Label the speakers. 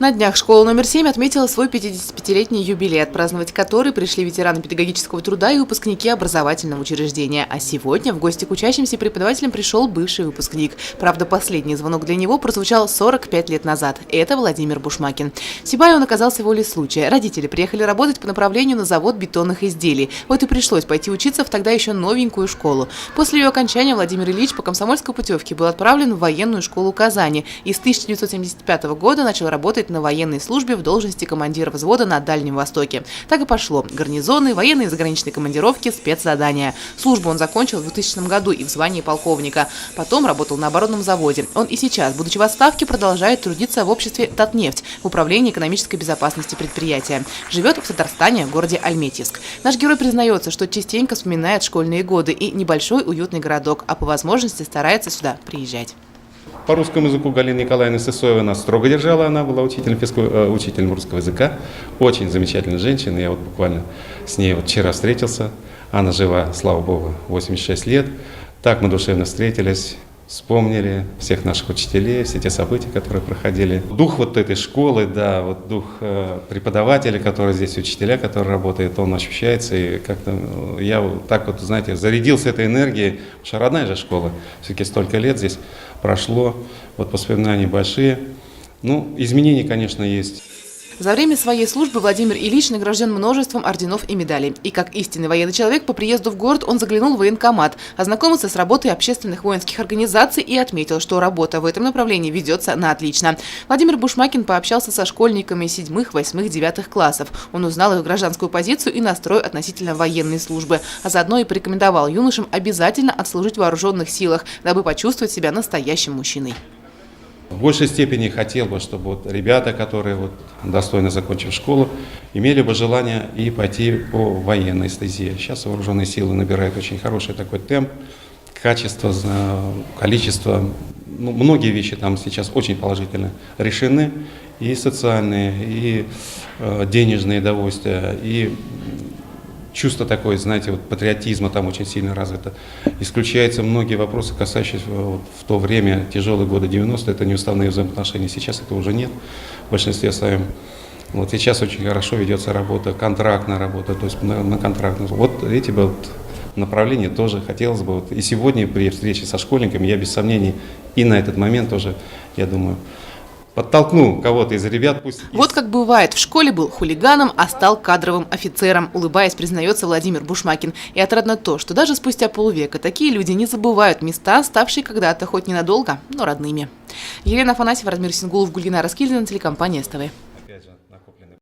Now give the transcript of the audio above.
Speaker 1: На днях школа номер 7 отметила свой 55-летний юбилей, отпраздновать который пришли ветераны педагогического труда и выпускники образовательного учреждения. А сегодня в гости к учащимся и преподавателям пришел бывший выпускник. Правда, последний звонок для него прозвучал 45 лет назад. Это Владимир Бушмакин. В Сибае он оказался волей случая. Родители приехали работать по направлению на завод бетонных изделий. Вот и пришлось пойти учиться в тогда еще новенькую школу. После ее окончания Владимир Ильич по комсомольской путевке был отправлен в военную школу Казани и с 1975 года начал работать на военной службе в должности командира взвода на Дальнем Востоке. Так и пошло. Гарнизоны, военные заграничные командировки, спецзадания. Службу он закончил в 2000 году и в звании полковника. Потом работал на оборонном заводе. Он и сейчас, будучи в отставке, продолжает трудиться в обществе «Татнефть» в управлении экономической безопасности предприятия. Живет в Татарстане, в городе Альметьевск. Наш герой признается, что частенько вспоминает школьные годы и небольшой уютный городок, а по возможности старается сюда приезжать.
Speaker 2: По русскому языку Галина Николаевна Сысоева нас строго держала, она была учителем русского языка, очень замечательная женщина, я вот буквально с ней вчера встретился, она жива, слава богу, 86 лет, так мы душевно встретились, вспомнили всех наших учителей, все те события, которые проходили. Дух вот этой школы, да, вот дух преподавателя, который здесь, учителя, который работает, он ощущается, и как-то я вот так вот, знаете, зарядился этой энергией, потому что родная же школа, все-таки столько лет здесь прошло, вот воспоминания большие. Ну, изменения, конечно, есть.
Speaker 1: За время своей службы Владимир Ильич награжден множеством орденов и медалей. И как истинный военный человек, по приезду в город он заглянул в военкомат, ознакомился с работой общественных воинских организаций и отметил, что работа в этом направлении ведется на отлично. Владимир Бушмакин пообщался со школьниками 7, 8, 9 классов. Он узнал их гражданскую позицию и настрой относительно военной службы, а заодно и порекомендовал юношам обязательно отслужить в вооруженных силах, дабы почувствовать себя настоящим мужчиной.
Speaker 2: В большей степени хотел бы, чтобы вот ребята, которые вот достойно закончив школу, имели бы желание и пойти по военной стезе. Сейчас вооруженные силы набирают очень хороший такой темп, качество, количество. Ну, многие вещи там сейчас очень положительно решены, и социальные, и денежные удовольствия, и чувство такое, знаете, вот патриотизма там очень сильно развито. Исключаются многие вопросы, касающиеся вот, в то время, тяжелые годы 90-е, это неуставные взаимоотношения. Сейчас это уже нет в большинстве своем. Вот сейчас очень хорошо ведется работа, контрактная работа, то есть на контрактную. Вот эти вот направления тоже хотелось бы. Вот, и сегодня при встрече со школьниками я без сомнений и на этот момент тоже, я думаю, подтолкнул кого-то из ребят. Пусть...
Speaker 1: Вот как бывает, в школе был хулиганом, а стал кадровым офицером, улыбаясь, признается Владимир Бушмакин. И отрадно то, что даже спустя полвека такие люди не забывают места, ставшие когда-то хоть ненадолго, но родными. Елена Афанасьева, Радмир Сингулов, Гульгина Раскильдина, телекомпания СТВ.